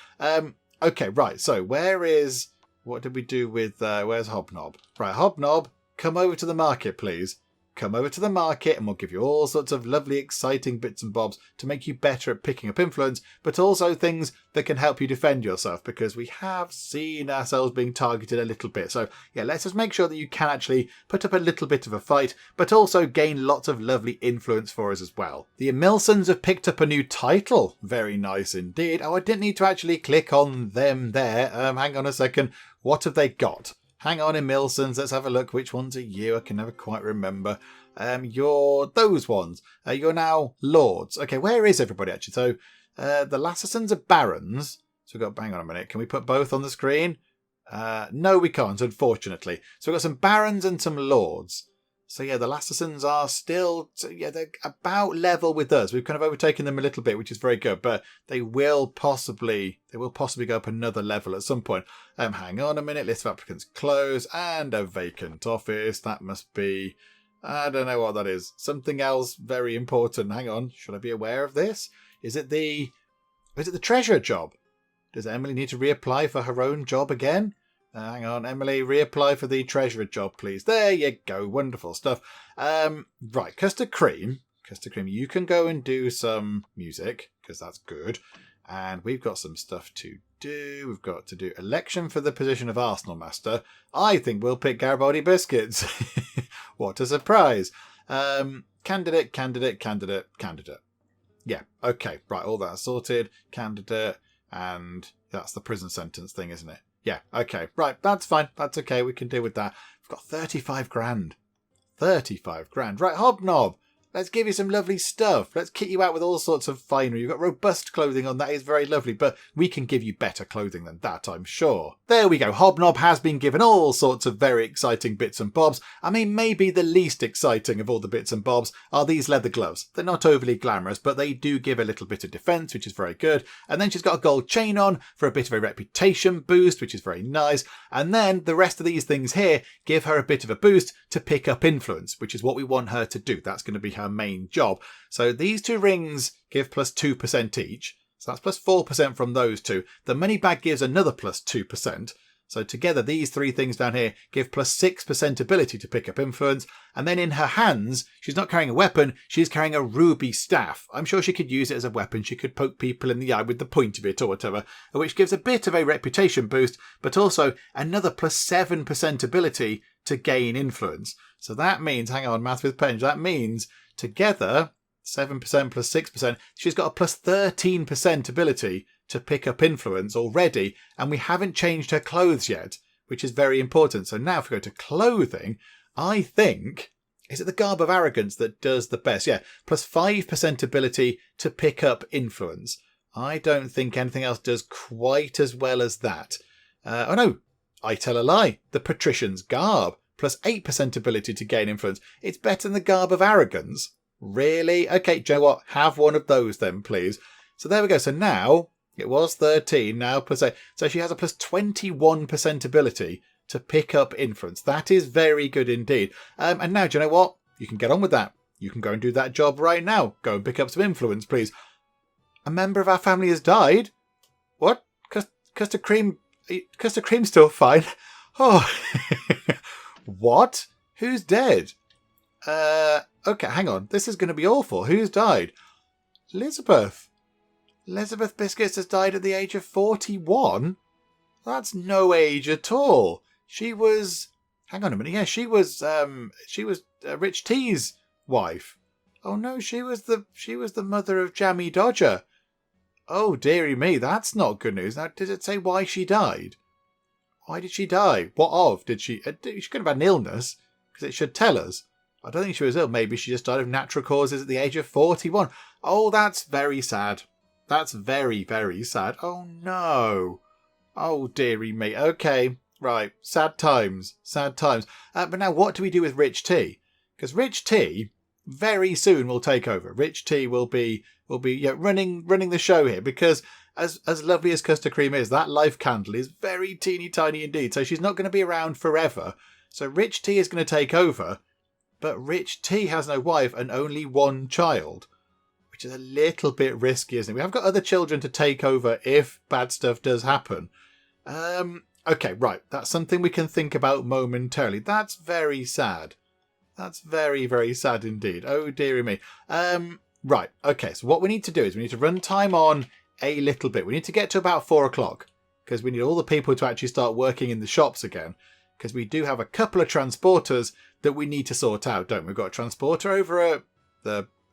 Okay, right. So what did we do with, where's Hobnob? Right, Hobnob, come over to the market, please. Come over to the market and we'll give you all sorts of lovely, exciting bits and bobs to make you better at picking up influence, but also things that can help you defend yourself, because we have seen ourselves being targeted a little bit. So yeah, let's just make sure that you can actually put up a little bit of a fight, but also gain lots of lovely influence for us as well. The Emilsons have picked up a new title. Very nice indeed. Oh, I didn't need to actually click on them there. Hang on a second. What have they got? Hang on, Emilsons, let's have a look. Which ones are you? I can never quite remember. You're those ones. You're now lords. Okay, where is everybody actually? So the Lassasons are barons. So we've got, hang on a minute. Can we put both on the screen? No, we can't, unfortunately. So we've got some barons and some lords. So yeah, the Lassasons are still, they're about level with us. We've kind of overtaken them a little bit, which is very good, but they will possibly go up another level at some point. Hang on a minute, list of applicants closed and a vacant office. That must be, I don't know what that is. Something else very important. Hang on, should I be aware of this? Is it the treasurer job? Does Emily need to reapply for her own job again? Hang on, Emily, reapply for the treasurer job, please. There you go. Wonderful stuff. Right, Custard Cream, you can go and do some music, because that's good. And we've got some stuff to do. We've got to do election for the position of Arsenal Master. I think we'll pick Garibaldi Biscuits. What a surprise. Candidate. Yeah, okay. Right, all that sorted. Candidate, and that's the prison sentence thing, isn't it? Yeah, okay. Right, that's fine. That's okay. We can deal with that. We've got 35 grand. 35 grand. Right, Hobnob. Let's give you some lovely stuff. Let's kit you out with all sorts of finery. You've got robust clothing on. That is very lovely, but we can give you better clothing than that, I'm sure. There we go. Hobnob has been given all sorts of very exciting bits and bobs. I mean, maybe the least exciting of all the bits and bobs are these leather gloves. They're not overly glamorous, but they do give a little bit of defense, which is very good. And then she's got a gold chain on for a bit of a reputation boost, which is very nice. And then the rest of these things here give her a bit of a boost to pick up influence, which is what we want her to do. That's going to be her main job. So these two rings give plus 2% each. So that's plus 4% from those two. The money bag gives another plus 2%. So together, these three things down here give plus 6% ability to pick up influence. And then in her hands, she's not carrying a weapon, she's carrying a ruby staff. I'm sure she could use it as a weapon. She could poke people in the eye with the point of it or whatever, which gives a bit of a reputation boost, but also another plus 7% ability to gain influence. So that means, hang on, math with pens, that means together, 7% plus 6%, she's got a plus 13% ability to pick up influence already, and we haven't changed her clothes yet, which is very important. So now if we go to clothing, I think, is it the Garb of Arrogance that does the best? Yeah, plus 5% ability to pick up influence. I don't think anything else does quite as well as that. Oh no, I tell a lie. The Patrician's Garb, plus 8% ability to gain influence. It's better than the Garb of Arrogance. Really? Okay, do you know what? Have one of those then, please. So there we go. So now, it was 13, now plus 8. So she has a plus 21% ability to pick up influence. That is very good indeed. And now, do you know what? You can get on with that. You can go and do that job right now. Go and pick up some influence, please. A member of our family has died? What? Custard Cream's still fine. Oh. What? Who's dead? Okay, hang on. This is going to be awful. Who's died? Elizabeth. Elizabeth Biscuits has died at the age of 41? That's no age at all. She was... Hang on a minute. Yeah, she was Rich T's wife. Oh no, she was the mother of Jammy Dodger. Oh, dearie me, that's not good news. Now, did it say why she died? Why did she die? What of? Did she... She could have had an illness, because it should tell us. I don't think she was ill. Maybe she just died of natural causes at the age of 41. Oh, that's very sad. That's very, very sad. Oh, no. Oh, dearie me. Okay, right. Sad times. Sad times. But now what do we do with Rich T? Because Rich T very soon will take over. Rich T will be running the show here, because as lovely as Custard Cream is, that life candle is very teeny tiny indeed. So she's not going to be around forever. So Rich T is going to take over. But Rich T has no wife and only one child, which is a little bit risky, isn't it? We have got other children to take over if bad stuff does happen. Okay, right. That's something we can think about momentarily. That's very sad. That's very, very sad indeed. Oh, dearie me. Right. Okay, so what we need to do is we need to run time on a little bit. We need to get to about 4 o'clock, because we need all the people to actually start working in the shops again, because we do have a couple of transporters that we need to sort out, don't we? We've got a transporter over at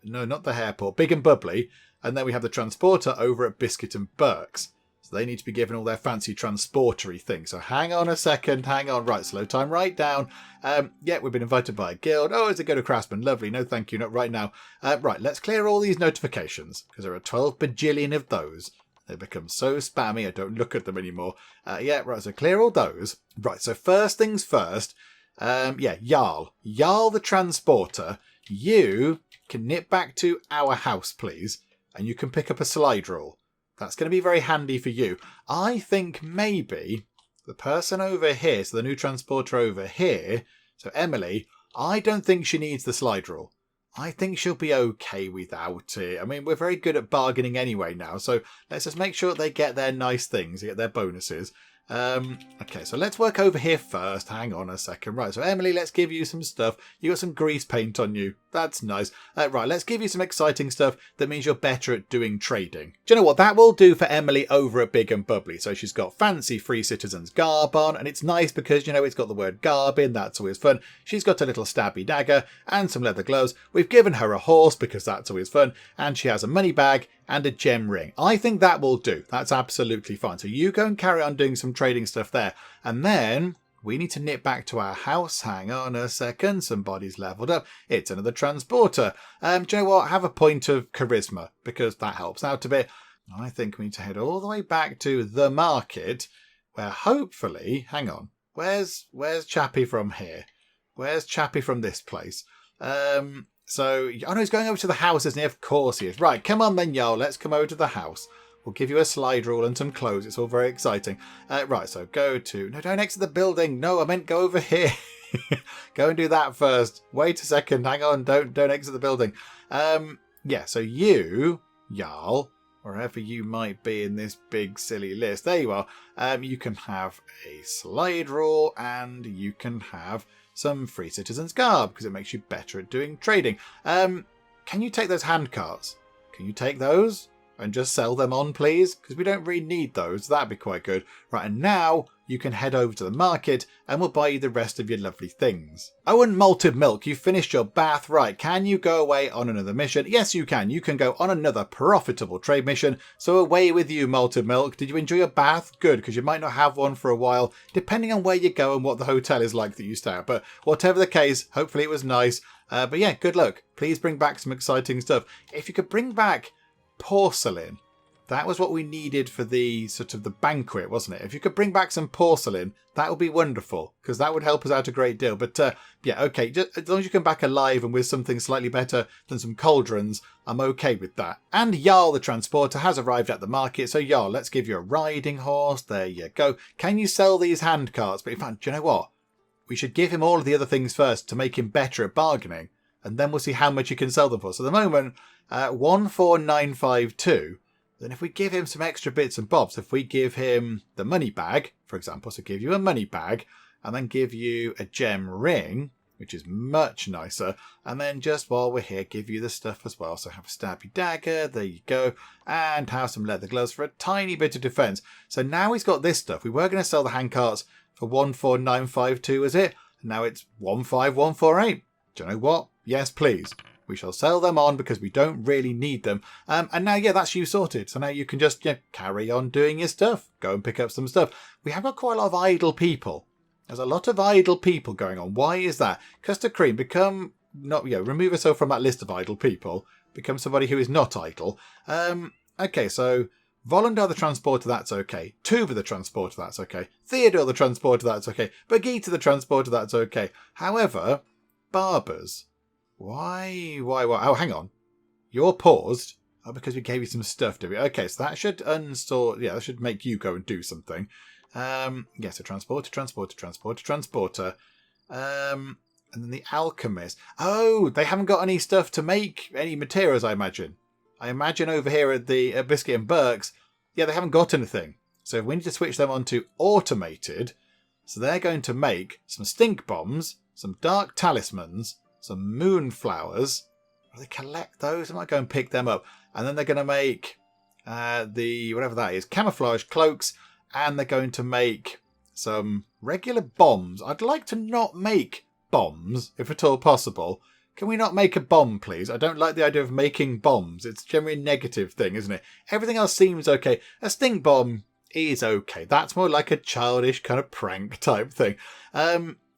not the Hairport, Big and Bubbly, and then we have the transporter over at Biscuit and Burke's. So they need to be given all their fancy transportery things. So hang on a second, hang on. Right, slow time right down. Yeah, we've been invited by a guild. Oh, is it go to Craftsman? Lovely. No, thank you. Not right now. Right, let's clear all these notifications, because there are 12 bajillion of those. They become so spammy, I don't look at them anymore. Yeah, right, so clear all those. Right, so first things first. Yeah, Jarl the transporter, you can nip back to our house, please, and you can pick up a slide rule. That's going to be very handy for you. I think maybe the person over here, so the new transporter over here, so Emily, I don't think she needs the slide rule. I think she'll be okay without it. I mean, we're very good at bargaining anyway now, so let's just make sure they get their nice things, they get their bonuses. Okay, so let's work over here first. Hang on a second. Right, so Emily, let's give you some stuff. You got some grease paint on you. That's nice. Right, let's give you some exciting stuff that means you're better at doing trading. Do you know what? That will do for Emily over at Big and Bubbly. So she's got fancy Free Citizens garb on, and it's nice because, you know, it's got the word garb in. That's always fun. She's got a little stabby dagger and some leather gloves. We've given her a horse because that's always fun. And she has a money bag and a gem ring. I think that will do. That's absolutely fine. So you go and carry on doing some trading stuff there. And then we need to nip back to our house. Hang on a second. Somebody's leveled up. It's another transporter. Do you know what? Have a point of charisma, because that helps out a bit. I think we need to head all the way back to the market, where hopefully, hang on, where's Chappie from here? Where's Chappie from this place? So, oh no, he's going over to the house, isn't he? Of course he is. Right, come on then, y'all. Let's come over to the house. We'll give you a slide rule and some clothes. It's all very exciting. Right, so go to... No, don't exit the building. No, I meant go over here. Go and do that first. Wait a second. Hang on. Don't exit the building. Yeah, so you, y'all, wherever you might be in this big silly list, there you are. You can have a slide rule and you can have some Free Citizens garb, because it makes you better at doing trading. Can you take those hand carts? Can you take those and just sell them on, please? Because we don't really need those. That'd be quite good. Right, and now you can head over to the market and we'll buy you the rest of your lovely things. Oh, and MaltedMilk, you finished your bath. Right, can you go away on another mission? Yes, you can. You can go on another profitable trade mission. So away with you, MaltedMilk. Did you enjoy your bath? Good, because you might not have one for a while, depending on where you go and what the hotel is like that you stay at. But whatever the case, hopefully it was nice. But yeah, good luck. Please bring back some exciting stuff. If you could bring back porcelain. That was what we needed for the sort of the banquet, wasn't it? If you could bring back some porcelain, that would be wonderful, because that would help us out a great deal. But yeah, okay, just, as long as you come back alive and with something slightly better than some cauldrons, I'm okay with that. And Jarl the transporter has arrived at the market. So Jarl, let's give you a riding horse. There you go. Can you sell these hand carts? But in fact, do you know what? We should give him all of the other things first to make him better at bargaining, and then we'll see how much you can sell them for. So at the moment, 14952. Then if we give him some extra bits and bobs, if we give him the money bag, for example, so give you a money bag and then give you a gem ring, which is much nicer. And then just while we're here, give you the stuff as well. So have a stabby dagger, there you go, and have some leather gloves for a tiny bit of defense. So now he's got this stuff. We were going to sell the handcarts for 14952, is it? And now it's 15148. Do you know what? Yes, please. We shall sell them on because we don't really need them. And now, yeah, that's you sorted. So now you can just carry on doing your stuff. Go and pick up some stuff. We have got quite a lot of idle people. There's a lot of idle people going on. Why is that? Custard Cream, become not, remove yourself from that list of idle people. Become somebody who is not idle. Okay, so Volundar the Transporter, that's okay. Tuba the Transporter, that's okay. Theodore the Transporter, that's okay. Bagheeta the Transporter, that's okay. However, Barbers. Why? Oh, hang on. You're paused. Oh, because we gave you some stuff, did we? Okay, so that should unstore. Yeah, that should make you go and do something. Yeah, so transporter. And then the alchemist. Oh, they haven't got any stuff to make any materials, I imagine. I imagine over here at the Biscuit and Burke's, yeah, they haven't got anything. So we need to switch them on to automated. So they're going to make some stink bombs, some dark talismans, some moonflowers. Will they collect those? I might go and pick them up. And then they're going to make the, whatever that is, camouflage cloaks. And they're going to make some regular bombs. I'd like to not make bombs, if at all possible. Can we not make a bomb, please? I don't like the idea of making bombs. It's generally a negative thing, isn't it? Everything else seems okay. A stink bomb is okay. That's more like a childish kind of prank type thing.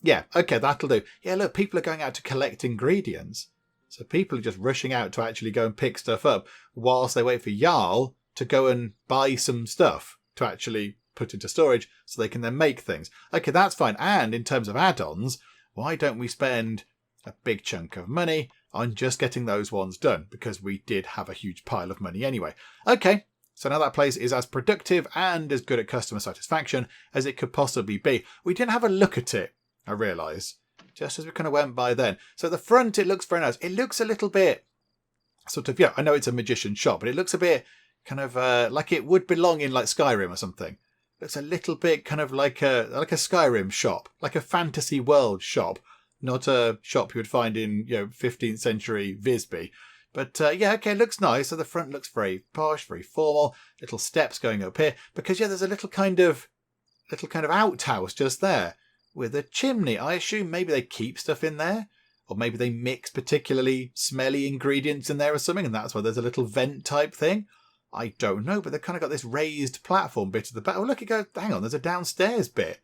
Yeah, okay, that'll do. Yeah, look, people are going out to collect ingredients. So people are just rushing out to actually go and pick stuff up whilst they wait for Jarl to go and buy some stuff to actually put into storage so they can then make things. Okay, that's fine. And in terms of add-ons, why don't we spend a big chunk of money on just getting those ones done? Because we did have a huge pile of money anyway. Okay, so now that place is as productive and as good at customer satisfaction as it could possibly be. We didn't have a look at it, I realise, just as we kind of went by then. So the front, it looks very nice. It looks a little bit sort of, yeah, I know it's a magician's shop, but it looks a bit kind of like it would belong in like Skyrim or something. Looks a little bit kind of like a Skyrim shop, like a fantasy world shop, not a shop you would find in 15th century Visby. But yeah, okay, looks nice. So the front looks very posh, very formal. Little steps going up here because yeah, there's a little kind of outhouse just there with a chimney. I assume maybe they keep stuff in there, or maybe they mix particularly smelly ingredients in there or something, and that's why there's a little vent type thing. I don't know, but they've kind of got this raised platform bit at the back. Oh, look, it goes, hang on, there's a downstairs bit.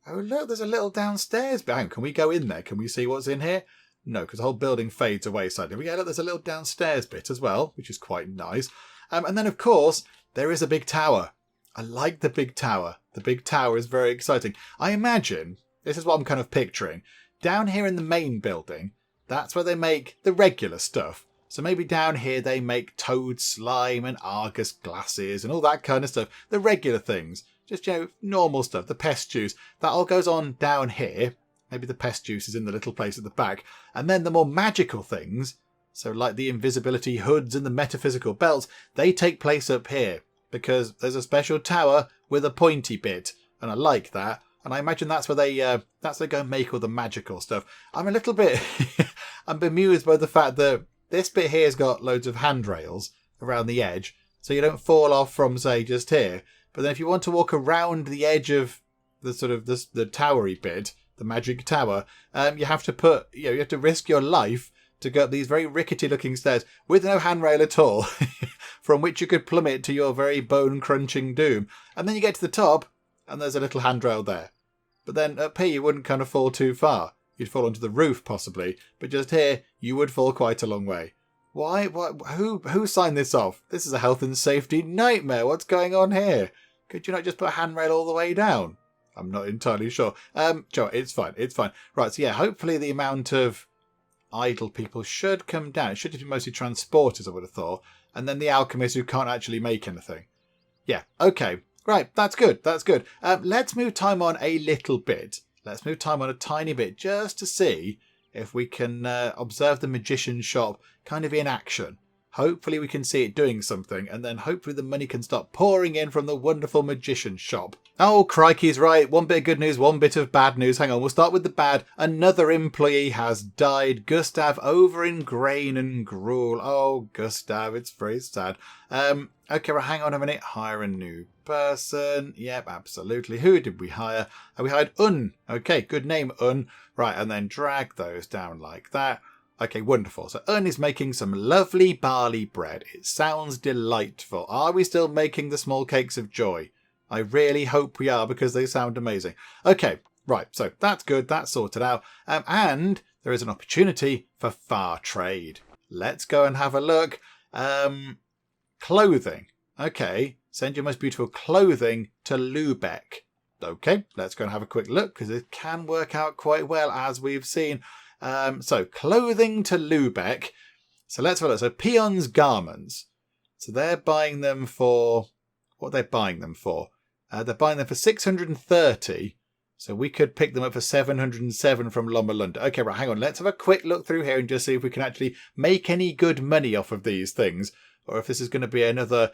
Oh, look, there's a little downstairs bit. Hang on, can we go in there? Can we see what's in here? No, because the whole building fades away slightly. Yeah, look, there's a little downstairs bit as well, which is quite nice. And then, of course, there is a big tower. I like the big tower. The big tower is very exciting. I imagine, this is what I'm kind of picturing, down here in the main building, that's where they make the regular stuff. So maybe down here they make toad slime and Argus glasses and all that kind of stuff. The regular things. Just, normal stuff. The pest juice. That all goes on down here. Maybe the pest juice is in the little place at the back. And then the more magical things, so like the invisibility hoods and the metaphysical belts, they take place up here. Because there's a special tower with a pointy bit. And I like that. And I imagine that's where they go and make all the magical stuff. I'm a little bit... I'm bemused by the fact that this bit here has got loads of handrails around the edge, so you don't fall off from, say, just here. But then if you want to walk around the edge of the sort of the towery bit, the magic tower, you have to you have to risk your life to go up these very rickety-looking stairs with no handrail at all, from which you could plummet to your very bone-crunching doom. And then you get to the top, and there's a little handrail there. But then up here you wouldn't kind of fall too far. You'd fall onto the roof, possibly. But just here, you would fall quite a long way. Why? Who signed this off? This is a health and safety nightmare. What's going on here? Could you not just put a handrail all the way down? I'm not entirely sure. Sure, it's fine. It's fine. Right, so yeah, hopefully the amount of idle people should come down. It should be mostly transporters, I would have thought. And then the alchemists who can't actually make anything. Yeah, okay. Right, that's good. That's good. Let's move time on a little bit. Let's move time on a tiny bit just to see if we can observe the magician's shop kind of in action. Hopefully we can see it doing something, and then hopefully the money can stop pouring in from the wonderful magician's shop. Oh, crikey's right. One bit of good news, one bit of bad news. Hang on, we'll start with the bad. Another employee has died. Gustav over in grain and gruel. Oh, Gustav, it's very sad. Okay, well, hang on a minute. Hire a new person. Yep, absolutely. Who did we hire? We hired Un. Okay, good name, Un. Right, and then drag those down like that. Okay, wonderful. So Un is making some lovely barley bread. It sounds delightful. Are we still making the small cakes of joy? I really hope we are, because they sound amazing. Okay, right. So that's good. That's sorted out. And there is an opportunity for far trade. Let's go and have a look. Clothing. Okay, send your most beautiful clothing to Lübeck. Okay, let's go and have a quick look because it can work out quite well as we've seen. So clothing to Lübeck. So let's have a look. So Peon's garments. So they're buying them for, what are they buying them for? They're buying them for 630. So we could pick them up for 707 from Lommelund. Okay, right, hang on. Let's have a quick look through here and just see if we can actually make any good money off of these things. Or if this is going to be another,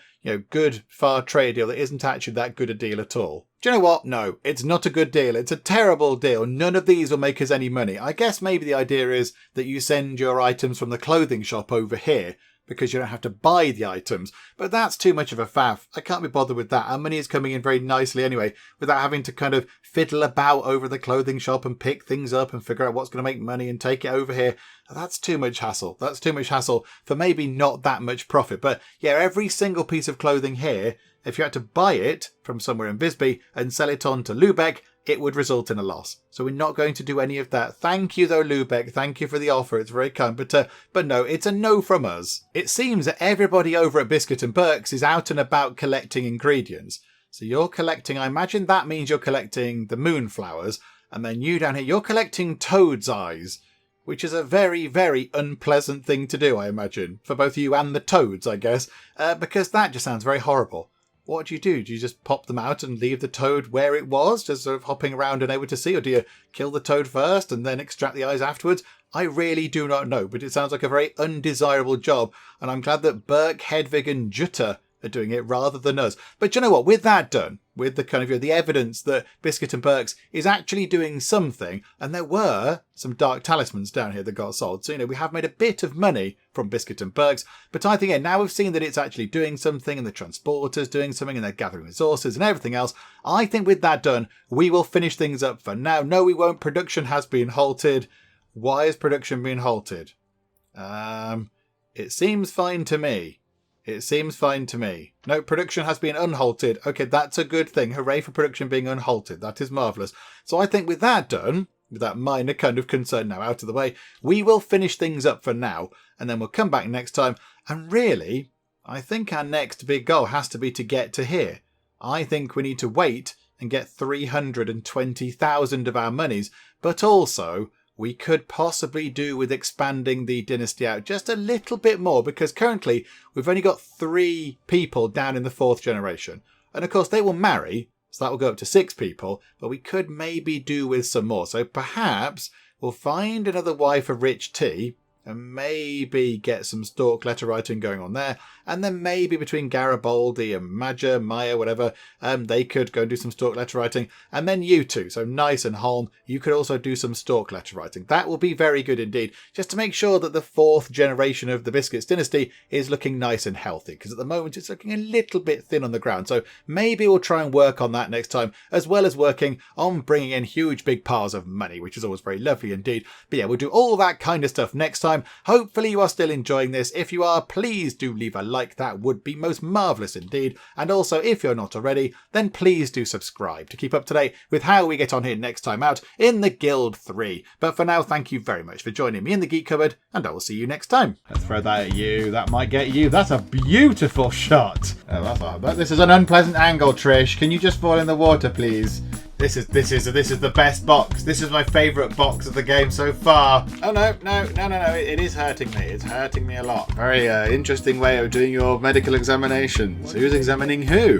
good far trade deal that isn't actually that good a deal at all. Do you know what? No, it's not a good deal. It's a terrible deal. None of these will make us any money. I guess maybe the idea is that you send your items from the clothing shop over here because you don't have to buy the items. But that's too much of a faff. I can't be bothered with that. Our money is coming in very nicely anyway, without having to kind of fiddle about over the clothing shop and pick things up and figure out what's going to make money and take it over here. That's too much hassle. That's too much hassle for maybe not that much profit. But yeah, every single piece of clothing here, if you had to buy it from somewhere in Visby and sell it on to Lübeck, it would result in a loss. So we're not going to do any of that. Thank you though, Lübeck. Thank you for the offer. It's very kind. But no, it's a no from us. It seems that everybody over at Biscuit and Berks is out and about collecting ingredients. So you're collecting, I imagine that means you're collecting the moonflowers. And then you down here, you're collecting toad's eyes, which is a very, very unpleasant thing to do, I imagine, for both you and the toads, I guess, because that just sounds very horrible. What do? Do you just pop them out and leave the toad where it was, just sort of hopping around and able to see? Or do you kill the toad first and then extract the eyes afterwards? I really do not know, but it sounds like a very undesirable job. And I'm glad that Berk, Hedvig and Jutta are doing it rather than us. But you know what? With that done, with the kind of the evidence that Biscuit and Berks is actually doing something, and there were some dark talismans down here that got sold. So, we have made a bit of money from Biscuit and Berks, but I think now we've seen that it's actually doing something and the transporter's doing something and they're gathering resources and everything else. I think with that done, we will finish things up for now. No, we won't. Production has been halted. Why is production being halted? It seems fine to me. It seems fine to me. No, production has been unhalted. Okay, that's a good thing. Hooray for production being unhalted. That is marvellous. So I think with that done, with that minor kind of concern now out of the way, we will finish things up for now. And then we'll come back next time. And really, I think our next big goal has to be to get to here. I think we need to wait and get 320,000 of our monies. But also, we could possibly do with expanding the dynasty out just a little bit more, because currently we've only got 3 people down in the 4th generation. And of course they will marry, so that will go up to 6 people, but we could maybe do with some more. So perhaps we'll find another wife of Rich T and maybe get some Stork letter writing going on there. And then maybe between Garibaldi and Maja, Maya, whatever, they could go and do some Stork letter writing. And then you two, so Nice and Holm, you could also do some Stork letter writing. That will be very good indeed, just to make sure that the 4th generation of the Biscuits dynasty is looking nice and healthy, because at the moment it's looking a little bit thin on the ground. So maybe we'll try and work on that next time, as well as working on bringing in huge big piles of money, which is always very lovely indeed. But yeah, we'll do all that kind of stuff next time. Hopefully you are still enjoying this. If you are, please do leave a like. That would be most marvellous indeed. And also, if you're not already, then please do subscribe to keep up to date with how we get on here next time out in the Guild 3. But for now, thank you very much for joining me in the Geek Cupboard, and I will see you next time. Let's throw that at you. That might get you. That's a beautiful shot. Oh, this is an unpleasant angle, Trish. Can you just fall in the water, please? This is the best box. This is my favourite box of the game so far. Oh no. It is hurting me. It's hurting me a lot. Very interesting way of doing your medical examinations. Who's examining who?